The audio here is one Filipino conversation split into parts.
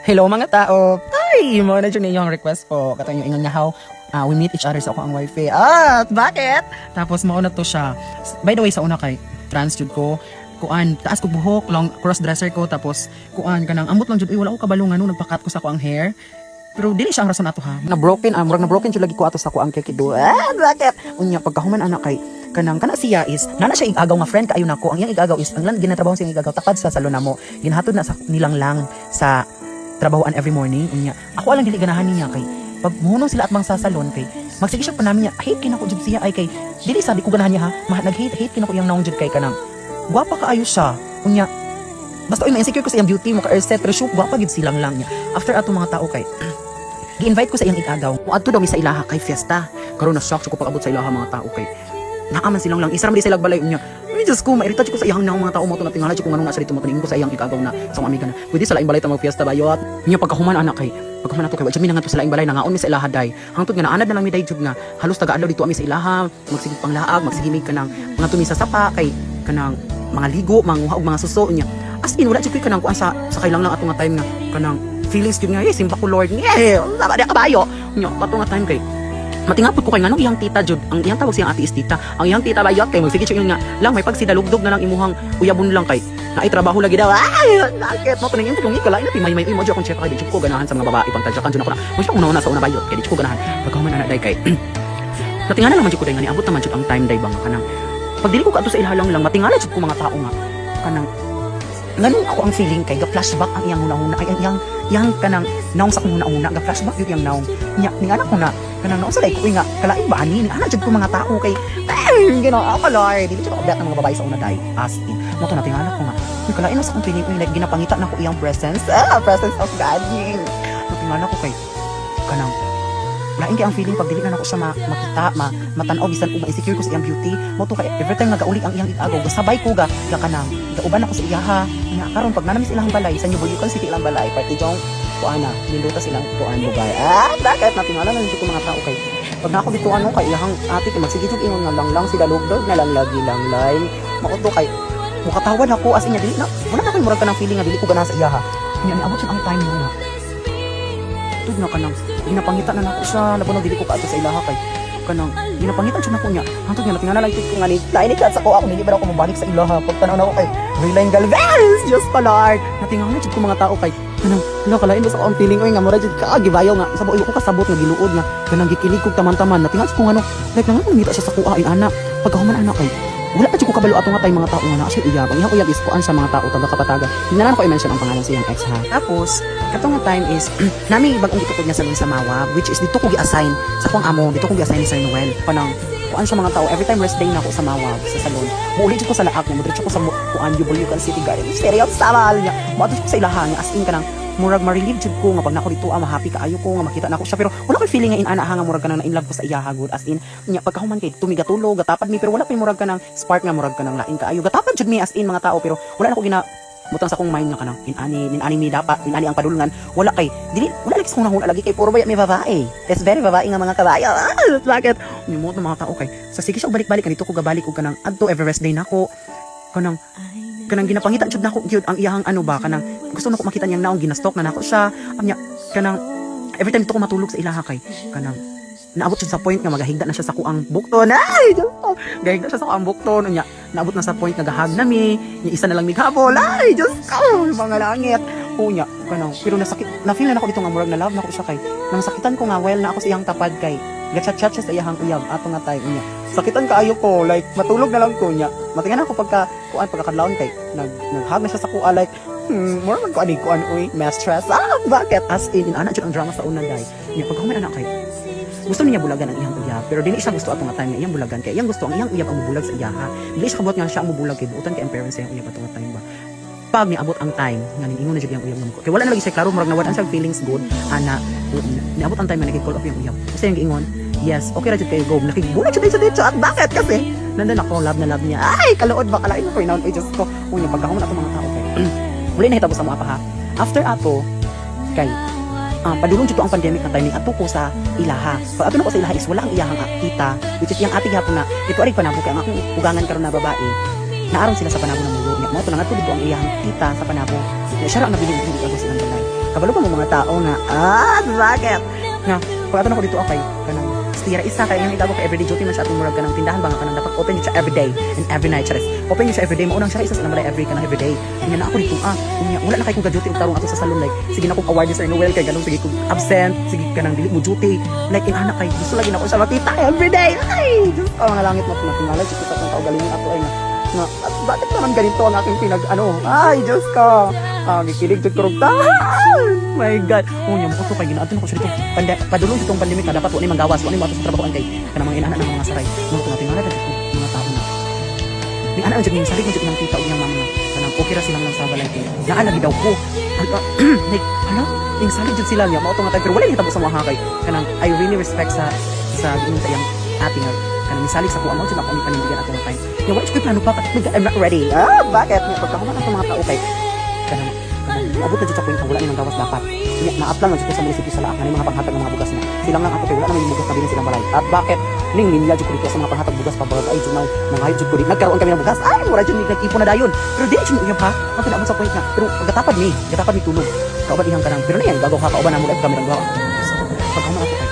Hello mga tao. Ay, mo na dyan yung request po. Katong yung ingon nga how we meet each other sa ako ang wifi. Bakit? Tapos mauna to siya. By the way, sa una kay trans jud ko. Kuan, taas ko buhok, long cross dresser ko, tapos kuan kanang ambot lang jud, wala ko kabalungan no, nagpakat ko sa ako ang hair. Pero dili siya ang rason ato ha. Na broken, murag na broken jud lagi ko ato sa ako ang kikido. Bakit? Unya pagkahuman ana kay kanang kana siya is nana siya igagaw nga friend kaayo nako. Ang iyang igagaw is ang lan ginatrabaho siya igagaw takad sa salon namo. Ginhatod na sa nilang lang sa trabahoan every morning. Unya ako lang dili ganahan niya kay pag muhunong sila at mang sa salon kay magsige siya pa namin niya hate kinako jud siya ay kay dili sabi ko ganahan niya ha. Nag-hate kinako iyang naong jud kay kanang gwapa kaayo siya. Unya basta oy ma-insecure ko sa iyang beauty mo ka erset pero shoot gwapa gid silang lang niya. After ato mga tao kay gi-invite ko sa iyang igagaw. Muadto daw mi sa ilaha kay fiesta. Karon na shock ko pag-abot sa ilaha mga tao kay naaman silang lang isa ra di sila balay unya. Ay just ko mairita ko sa iyang nang mga tao mo to na tingala kung anong nga sa dito mo ko sa iyang igagaw na sa amiga na. Pwede sa laing balay ta mag fiesta bayot. Unya pagkahuman anak kay pagkahuman nato kay wa mi nangadto sa laing balay nangaon mi sa ilaha day. Hangtod nga naanad na lang mi day jud nga halos taga-adlaw dito ami sa ilaha magsige panglaag magsigimig kanang mga tumi sa sapa kay kanang mga ligo manguha og mga suso unya. As in wala jud koy kanang kuan sa kailang lang ato nga time nga kanang feelings yun nga, simba ko Lord nga, sama niya kabayo. Nyo, pato nga time kay, matingapot ko kay nganong iyang tita jud, ang iyang tawag siyang ate is tita, ang iyang tita bayot kay, magsige siya nga, lang may pagsidalugdog na lang imuhang uyabon lang kay, na trabaho lagi daw, bakit mo, paningin ko yung ikala, may mo dyan akong check kay, di ko ganahan sa mga babae, pantadyakan dyan ako na, mo siya una-una sa una bayot, kay di ko ganahan, pagkahuman anak day kay, natingala naman jud ko day nga, niabot naman jud ang time day ba nga kanang, pag dili ko ka sa ilalang lang, matingala jud ko mga tao nga, kanang, nganong ako ang feeling kay ga-flashback ang iyang una-una ay yang kanang naong sa kong una-una ga-flashback yung iyang naong ning anak ko na kanang naong sa like ko nga kalain ba ani ning anak jud ko mga tao kay ginaw ako Lord dili jud ako ng mga babae sa una day as in mo to nating anak ko nga yung kalain sa akong feeling like ginapangita na ko iyang presence presence of God nating anak ko kay kanang lain kay ang feeling pag dili na nako siya makita matanaw bisan ug ma-insecure ko sa iyang beauty mo to kay every time nga gauli ang iyang igagaw gasabay ko ga kanang gauban ako sa iyaha nya karon pag nanamis ilang balay sa New Bulukan City ilang balay party jong kuana niluta silang kuan bugay bakit natingala na ko mga tao kay pag nako dito ano kay iyang ate kay magsige jud ingon nga lang sila lugdog na lang lagi lang line mao to kay mukatawad ako as in dili na wala na koy murag kanang feeling nga dili ko ganahan sa iyaha nya niabot jud ang time nga tud na kanang ginapangita na nako siya labaw dili ko kaato sa ilaha kay kanang ginapangita jud nako nya hangtod nga natingala lang ko nga ni lain ka sa ko ako dili ba ako mabalik sa ilaha pag tanaw na ko kay Reline Galvez just palard natingala jud ko mga tao kay kanang wala kalain ba sa akong feeling oy nga mura jud ka gibayaw nga sa buo ko kasabot nga giluod nga kanang gikilig kog taman-taman natingala ko nga like nangita siya sa kuha ana pagkahuman ana kay wala pa ko kabalo ato nga tay mga tao nga na siya uyab ang iyang uyab is kuan sa mga tao taga kapataga hinanan ko i-mention ang pangalan sa iyang ex ha tapos katong nga time is nami bagong gitukod niya sa Mawab which is dito ko gi-assign sa akong amo dito ko gi-assign ni Sir Noel panang kuan sa mga tao every time rest day na ako sa Mawab sa salon muuli ko sa laak niya mudretso ko sa kuan Bulukan City Garden stereo sa mal niya moadto ko sa ilahan niya as in kanang murag ma-relieve jud ko nga pag nako dito ma-happy kaayo ko nga makita nako siya pero wala ko feeling nga inana nga murag kanang na in love ko sa iya hagod as in nya pagkahuman kay tumigatulog gatapad mi pero wala pa murag kanang spark nga murag kanang lain kaayo gatapad jud mi as in mga tao pero wala na ko gina butang sa akong mind nga kanang inani mi dapat inani ang padulungan wala kay dili wala lagi sa hunahuna lagi kay puro baya mi babae it's very babae nga mga kabayo bakit mo mga tao kay sa sige siya balik-balik kanito ko gabalik og kanang adto every rest day nako kanang ginapangita jud nako gyud ang iyang ano ba kanang gusto nako makita niyang naong ginastok na nako siya anya kanang every time to ko matulog sa ilaha kay kanang naabot jud sa point nga magahigda na siya sa kuang bukton ay gahigda siya sa kuang bukton nya naabot na sa point nga gahag nami nya isa na lang mighabol ay just mga langit unya kanang pero nasakit na feel na ako dito nga murag na love nako siya kay nang sakitan ko nga well na ako sa iyang tapad kay gatchat-chat siya sa iyang uyab ato nga time unya sakitan kaayo ko like matulog na lang ko nya matingan ako pagkakadlawon kay naghag na siya sa kuha like more man ko ani ko uy mistress bakit as in anak jud ang drama sa una day nya pagkahuman anak kay gusto niya bulagan ang iyang uyab pero dili siya gusto ato nga time nga iyang bulagan kay iyang gusto ang iyang uyab ang mubulag sa iyaha dili siya kabot nga siya ang mubulag kay buutan kay ang parents sa iyang uyab ato nga time ba pag niabot ang time nga ningon na jud iyang uyab namo kay wala na lagi siya klaro murag nawadan siya feelings good ana niabot ang time nga nagki-call off iyang uyab kasi yung giingon yes okay ra jud kayo go nakigbulag jud dito at bakit kasi nandun ako love na love niya ay kaluod ba kalain ko inaon ay just ko unya pagkahuman ato mga tao kay muli na hitabo sa mga pa ha after ato kay padulong jud ang pandemic na timing ato ko sa ilaha pag ato na ko sa ilaha is wala ang iyahang tita which is iyang ate gihapon na ito ari panabo kay ang akong ugangan karon na babae naaron sila sa panabo ng mulo niya. Mo to nga to dito ang iyang tita sa panabo. Siya ra ang nabiling dito agos silang balay. Kabalo pa mo mga tao nga, bakit? Nga, pagkatan ako dito okay, kanang stira isa kay yang itabo kay everyday duty man siya atong murag kanang tindahan ba nga kanang dapat open siya every day and every night charis. Open siya every day mo unang siya isa sa balay every kanang every day. Unya na ako dito unya wala na kay kong duty og tarong ato sa salon like sige na kong award sa Noel kay ganung sige kong absent, sige kanang dili mo duty. Like in anak kay gusto lagi na ko sa makita every day. Ay, Diyos ko nga langit mo tingalay sa sa tao galing ato ay nga bakit naman ganito ang aking pinag ay Diyos ko. Gikilig jud kurog ta. My God. Unya mo to kay ginaadto ko sa dito. Padulong sa tong pandemic dapat wala manggawas, wala mo ato sa trabahoan kay kanang mga inaana ng mga saray. Mo to natin nga mga tao na. Ni ana jud ning salig jud nang tita ug yang mama kanang okay ra silang lang sa balay kay. Naa lagi daw ko. Like hala, ning salig jud sila niya mo to nga pero wala hitabo sa mga kay. Kanang I really respect sa ginoo sa iyang ate nga kanang salig sa kuha mo jud ako ni panindigan ato nga kay. Yung wala ko plano pa I'm not ready. Bakit? Pagkahuman ato mga tao kay kanang abot na dito sa point wala nang gawas dapat. Naaplan man dito sa munisipyo sa laak nga mga panghatag ng mga bugas na. Silang lang ato kay wala na may bugas na bilin silang balay. At bakit? Ning linya jud ko dito sa mga panghatag bugas pabagay ay jud nangayod jud ko dito. Nagkaroon kami ng bugas. Ay, wala jud nag-ipon na dayon. Pero di jud uyab ha. Ang tinabot sa point nga. Pero gatapad ni tulog. Kauban ihang kanang pero na yan gagaw ha kauban na mo kami nang gawa. Pagkaman ato kay.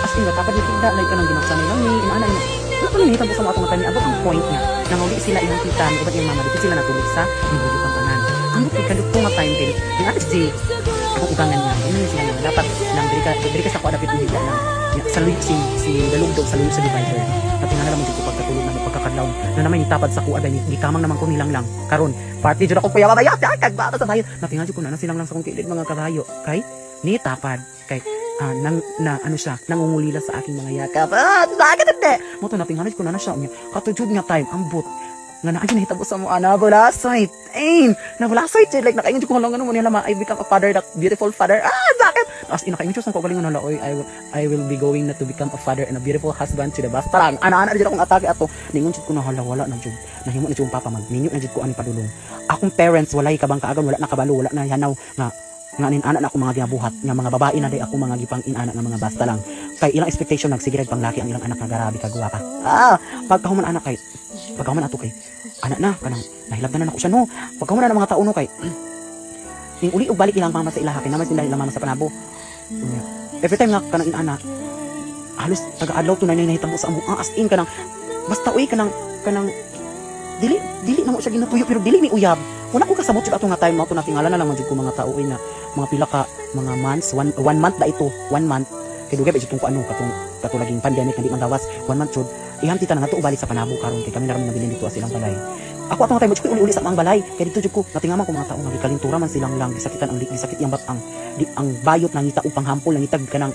As in gatapad ni tinda like kanang ginaksan nila ni inaana ni. Ano ko nihitabo sa mga atong kani abot ang point nga. Nanguli sila ihang tita ni ubat yung mama dito sila natulog sa nibulyo kang tanan. Ang kadugtong nga time din. Yung atis di ako ugangan niya. Ano sila nga dapat nang diri ka sa ko adapit hindi lang. Sa luy si dalugdog sa luy sa divider. Natingala naman dito pagkatulog na pagkakadlaw. Na naman itapad sa kuha dahil gikamang naman ko nilang lang. Karon, party jud ako kuya babaya kagbata sa bayan. Natingala jud ko na silang lang sa kong kilid mga kabayo. Kay ni tapad kay ano siya, nangungulila sa aking mga yakap. Bakit hindi? Mo to natingala ko na siya. Katujud nga time ambot nga naa gyud nahitabo sa mo wala sweet wala sweet like nakaingon ko lang ano mo nila I become a father, that beautiful father. Bakit as in nakaingon ko galing na oy I will be going na to become a father and a beautiful husband to the bastarang ana jud akong atake ato ningon jud ko na wala na jud nahimo na jud papa magminyo na jud ko ani padulong akong parents walay kabang kaagan wala na kabalo wala na hanaw nga nin-ana na ako mga ginabuhat nga mga babae na day ako mga gipang inana nga mga basta lang kay ilang expectation nagsigirad panglaki ang ilang anak nga garabi ka guwapa pagkahuman anak kay pagkahuman ato kay anak na kanang nahilabtan na ako siya no pagkahuman na ng mga tao no kay ning uli og balik ilang mama sa ilaha kay naman sila ilang mama sa panabo every time nga kanang inana halos taga-adlaw to na nahitabo sa amo as in kanang basta uy kanang dili na mo siya ginatuyo pero dili ni uyab wala ko kasamot jud ato nga time mo to natingala na lang jud ko mga tao na mga pila ka mga months one month da ito 1 month kay dugay ba jud kung ano katong laging pandemic hindi man gawas 1 month jud ihang tita na nato ubalik sa panabo karon kay kami na ron nabilin dito silang balay ako ato nga time jud ko uli sa mga balay kay dito jud ko natingaman ko mga tao nga gikalintura man silang lang gisakitan ang gisakit yang batang ang bayot nangita upang hampol nangitag kanang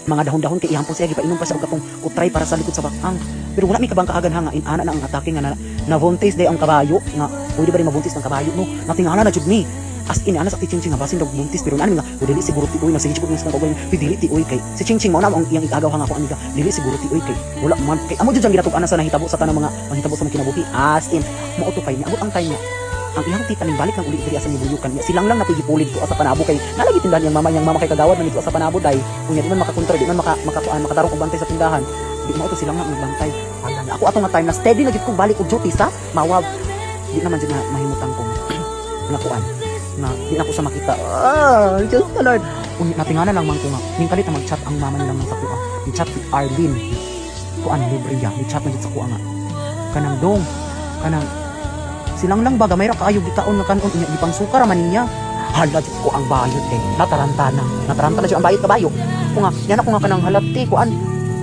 mga dahon-dahon kay ihampon siya gipainom pa siya og katong kutray para sa likod sa bakang pero wala mi kabang kaagan ha nga inana na ang atake nga na voltage day ang kabayo nga pwede ba rin mabuntis ng kabayo no natingala na jud mi as in ana sa Chingching nga basin dog buntis pero nani nga dili siguro ti oy nagsige jud ko sa kagawin dili ti oy kay si Chingching mao na ang iyang igagaw hang ako aniga dili siguro ti oy kay wala man kay amo jud ang ginatug-ana sa nahitabo sa tanang mga mahitabo sa mga kinabuhi as in mao to kay niabot ang time nga ang iyang tita ning balik ng uli diri asa nibuyukan niya silang lang napigipulid ko sa panabo kay nalagi tindahan yang mama kay kagawad man dito sa panabo day unya di man makakontra di man makatarong og bantay sa tindahan di mao to silang lang nagbantay ala ako ato nga time na steady na gid ko balik og duty sa mawab di naman jud na mahimutang ko nga kuan na di na ko sa makita just the Lord unya natingana lang man ko nga ning kalit na mag-chat ang mama nila sa kuha ni chat si Arlene kuan libre ya ni chat man jud sa kuha nga kanang dong kanang silang lang baga mayra kaayo gitaon nga kanon unya gipang sukar man niya hala jud ko ang bayot kay nataranta na jud ang bayot kabayo ko nga yan ako nga kanang halati kuan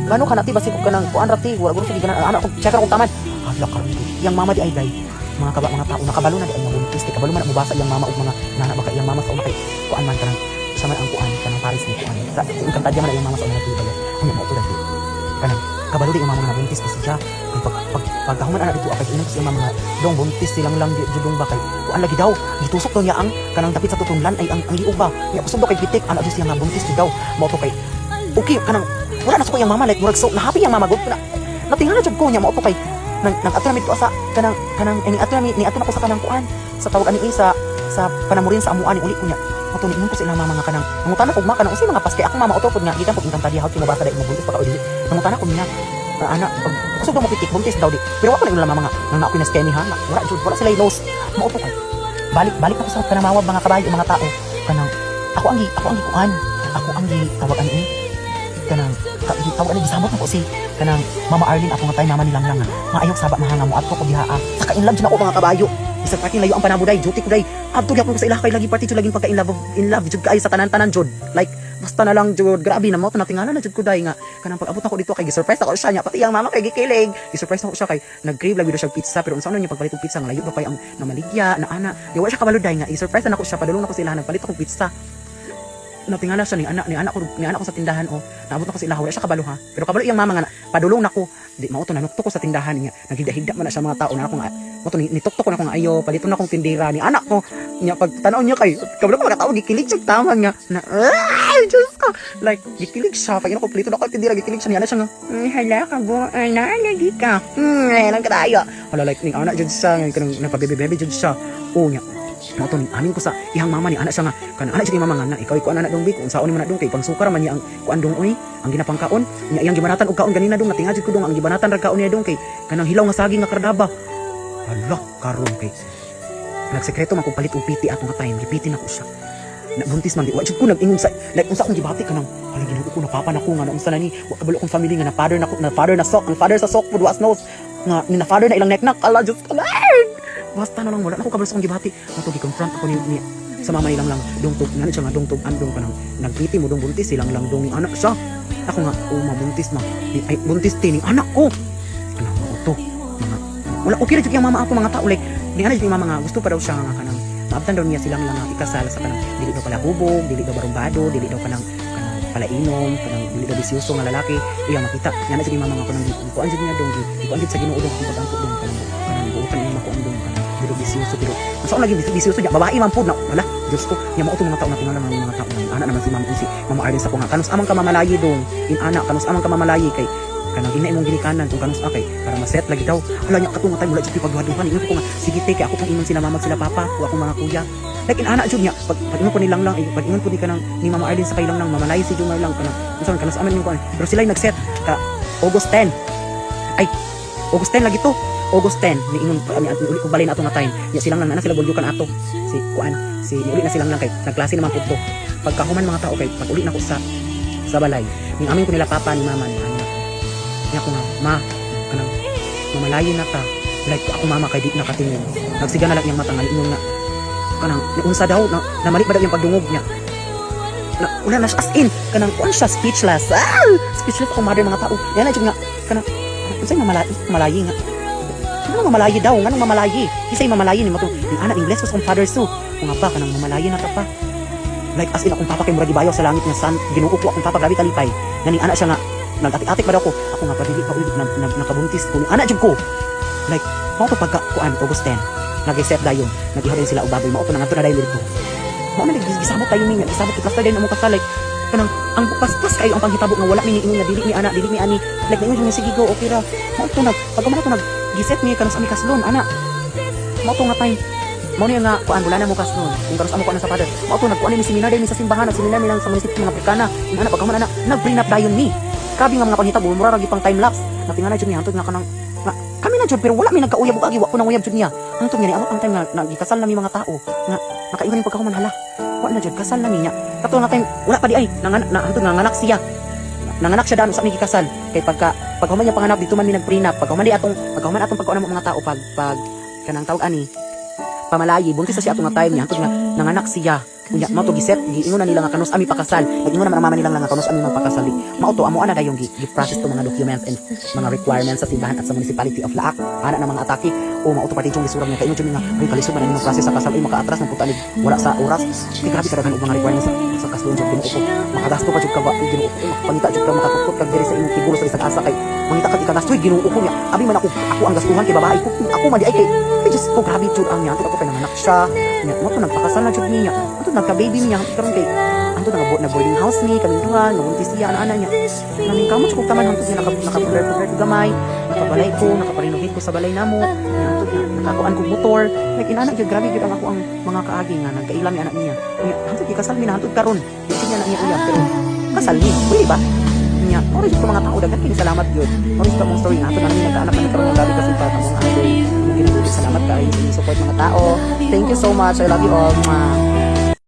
ngano kanati basi ko kanang kuan rati wala guro sige kanang anak ko check ko taman hala karon yang mama di ay day mga tao nakabalo na di ay mabuntis kay kabalo man mubasa yang mama ug mga nana baka yang mama sa una kay kuan man kanang sa man ang kuan kanang Paris ni kuan sa kantadya man yang mama sa una dito unya mo to dati kanang kabalo di ang mama na buntis kasi siya pagkahuman anak dito akay inom siya mga dong buntis silang lang judong bakay kuan lagi daw gitusok daw niya ang kanang dapit sa tutunlan ay ang liog ba niya kusog kay pitik anak siya nga buntis daw mo to kay okay kanang wala na sa ko yung mama like murag so nahappy yung mama gud na natingala jud ko niya mo to kay nag-ato namin ko sa kanang ni ato na ko sa kanang kuan sa tawag ani sa panamurin sa amuan uli ko niya mo to ningon ko sa ilang mama nga kanang nangutan ako ma kanang usay mga paske ako mama otopod nga gitan ko ingkang tadi haut kinabasa dai mo buntis pa ka uli nangutan ko niya anak kusog mo pitik buntis daw di. Pero wala nila mga nang naapin na skemi ha. Wala jud, wala sila inos. Mauto kay. Balik ako sa kanamawag mga kabayo mga tao. Kanang ako ang gikuan. Ako ang tawagan ni kanang tawagan ni gisamot ko si kanang Mama Arlene ako nga tay mama nilang lang. Maayok saba mahanga mo adto ko diha. Saka in love jud ako mga kabayo. Isang parting layo ang panabuday, duty ko day. Adto gyapon ko sa ilaha kay lagi party jud laging pagka in love jud kaayo sa tanan-tanan jud. Like basta na lang jud grabe na mo to natingala na jud ko day nga kanang pag-abot ako dito kay gi-surprise ako siya nya pati ang mama kay gikilig. Gi-surprise ako siya kay nag-crave lagi daw siya pizza pero unsa niya pagpalit og pizza nga layo pa pay ang namaligya na ana. Di wala siya kabalo day nga i-surprise na ako siya padulong na ko sila nagpalit ako pizza. Natingala siya ni anak ko sa tindahan o naabot ako sa ilaha wala siya kabalo ha pero kabalo iyang mama nga padulong nako di mao to nanukto ko sa tindahan niya naghida-hida man na siya mga tao na ako nga mo to nituktok ko na ko nga ayo palito na akong tindera ni anak ko nya pag tanaw niya kay kabalo ko nakatawo gikilig siya tama nga na Diyos ko like gikilig siya pag ino ko palito na ko tindera gikilig siya ni anak siya nga hala ka bo ana lagi ka lang kadayo hala like ning anak jud siya nga kanang nagpabebe jud siya o nya mo to amin ko sa ihang mama ni anak siya nga kana anak jud ni mama nga na ikaw ikuan anak dong bik unsaon ni man dong kay pangsukar man niya ang kuan dong oy ang ginapangkaon niya iyang gibanatan og kaon ganina dong natingad jud ko dong ang gibanatan ra kaon niya dong kay kanang hilaw nga saging nga kardaba hala karon kay nagsekreto man ko palit og piti ato nga time gipiti na ko siya nabuntis man di wa jud ko nag-ingon sa like unsa akong gibati kanang hala Ginoo ko napapan ako nga unsa na ni wa kabalo kong family nga na father na sok ang father sa sok pud was knows nga ni na father na ilang neknak ala jud ka basta na lang wala na ako kabalo sa akong gibati ato gi-confront ako ni sa mama nilang lang dungtog nga siya nga dungtog andong kanang nagpiti mo dong buntis silang lang dong anak siya ako nga mabuntis ma ay buntis tining anak ko ano to mga wala okay ra jud yung mama ako mga tao like ni ana jud yung mama nga gusto pa daw siya nga kanang maabtan daw niya silang lang ikasal sa kanang dili daw pala hubog dili daw barumbado dili daw kanang palainom kanang dili daw bisyoso nga lalaki iya makita nga na jud yung mama nga kanang kuan jud niya dong kuan jud sa Ginoo dong pag-angkot dong kanang buutan niya makuan dong kanang pero bisyoso pero masa lagi bisyoso niya babae man pud na wala Diyos ko niya mao to mga tao na tingala ng mga tao ana naman si Mama Arlene sa ko nga kanus amang ka mamalayi dong in ana kanus amang ka mamalayi kay kanang ina imong ginikanan kung kanus akay para ma-set lagi daw wala niya katunga tay mula jud pagduha-duhan ingon ko nga sige te kay ako kung ingon sila mama sila papa o ako mga kuya like in ana jud niya pag ingon ko nilang lang pag ingon ko ni kanang ni Mama Arlene sa kailang lang mamalayi si Jumar lang kanang unsa kanus aman yung pero sila nag-set ka August 10 ay August 10 lagi to August 10 ni ingon uli ko balay na ato nga time nya silang lang na sila bulyukan ato si kuan si uli na silang lang kay nagklase naman pud to pagkahuman mga tao kay pag uli na ko sa balay ning amin ko nila papa ni mama ni anak nya ko nga ma kanang mamalayin na ta like ako mama kay di nakatingin nagsiga na lang yang mata nga ingon nga kanang unsa daw na mali ba daw yung pagdungog niya na wala na siya as in kanang kuan siya speechless speechless ako mother mga tao yan na jud nga kanang unsay mamalayi nga ano mamalayi daw nganong mamalayi kisay mamalayi ni mato ni anak Ingles ko sa kong father so kung apa kanang mamalayi na ta pa like as in akong papa kay murag gibayaw sa langit nga san Ginoo ko akong papa grabe kalipay ngani anak siya nga nag-atik-atik ba daw ko ako nga padili pa ulit nakabuntis ko ni anak jud ko like mao to pagka kuan August 10 nag-set dayon nagihod din sila og baboy mao to nangadto na dayon dito mao man gisabot tayo niya gisabot plus dayon amo kasal like kanang ang pas kayo ang panghitabo nga wala mi ingon nga dili mi ana dili mi ani like ingon nga sige go okay ra mao to pag mo to giset mi kanus ami kaslon ana mao to nga time mao niya nga kuan wala na mo kaslon kung kanus amo kuan sa father mao to nagkuan ni seminar din sa simbahan seminar nilang sa munisipyo ng Africana ing ana pagkaman ana nag-prenup dayon mi kabi nga mga panghitabo mura ra gipang time lapse natingala jud mi hantod nga kanang kami na jud pero wala mi nagkauyab ug agi wa ko nang uyab jud niya hantod nga ni amo ang time nga nagikasal na mi mga tao nga nakaingon ni pagkahuman hala wala na jud kasal na niya kato na time wala pa di ay hantod nga nganak siya nanganak siya daan sa mi gikasal kay paghuman niya panganak dito man mi nag-prenup paghuman atong pagkuan mo mga tao pag kanang tawag ani pamalayi buntis sa siya atong time niya hantod nga nanganak siya unya mao to giset giingon na nila nga kanus ami pakasal nagingon naman ang mama nilang nga kanus ami magpakasal mao to amo ana dayon gi-process to mga documents and mga requirements sa simbahan at sa municipality of Laak ana na mga atake o mao to pati yung gisura niya kay ingon nga ay kalisod man ang process sa kasal ay makaatras ng putalig wala sa oras kay grabe ka mga requirements sa kasulon jud Ginoo ko makagasto pa jud ka ba Ginoo ko makapangita jud ka makakupot kag diri sa imong tigulo sa isang asa kay mangita ka gasto Ginoo ko niya abi man ako ang gastuhan kay babae ko ako man di ay kay just ko grabe jud ang niya ato kay nanganak siya nya mo to nagpakasal na jud niya nagka-baby niya karon kay anto na boarding house ni kami duha nguntis siya ana niya naning kamo chukog taman hantud niya naka-prepare gamay nakabalay ko nakaparenovate ko sa balay namo hantud niya nakakuan ko motor like inana gyud grabe gyud ang ako ang mga kaagi nga nagkaila mi anak niya hantud ikasal mi na hantud karon di niya na niya uyab pero kasal ni pwede ba Nya, oras ko mga tao daghan kini salamat gyud. Oras ka mong story nga ato na nami nagkaanak na karon gabi kasi pa mong ate. Salamat kaayo sa inyong support mga tao. Thank you so much. I love you all. Mwah.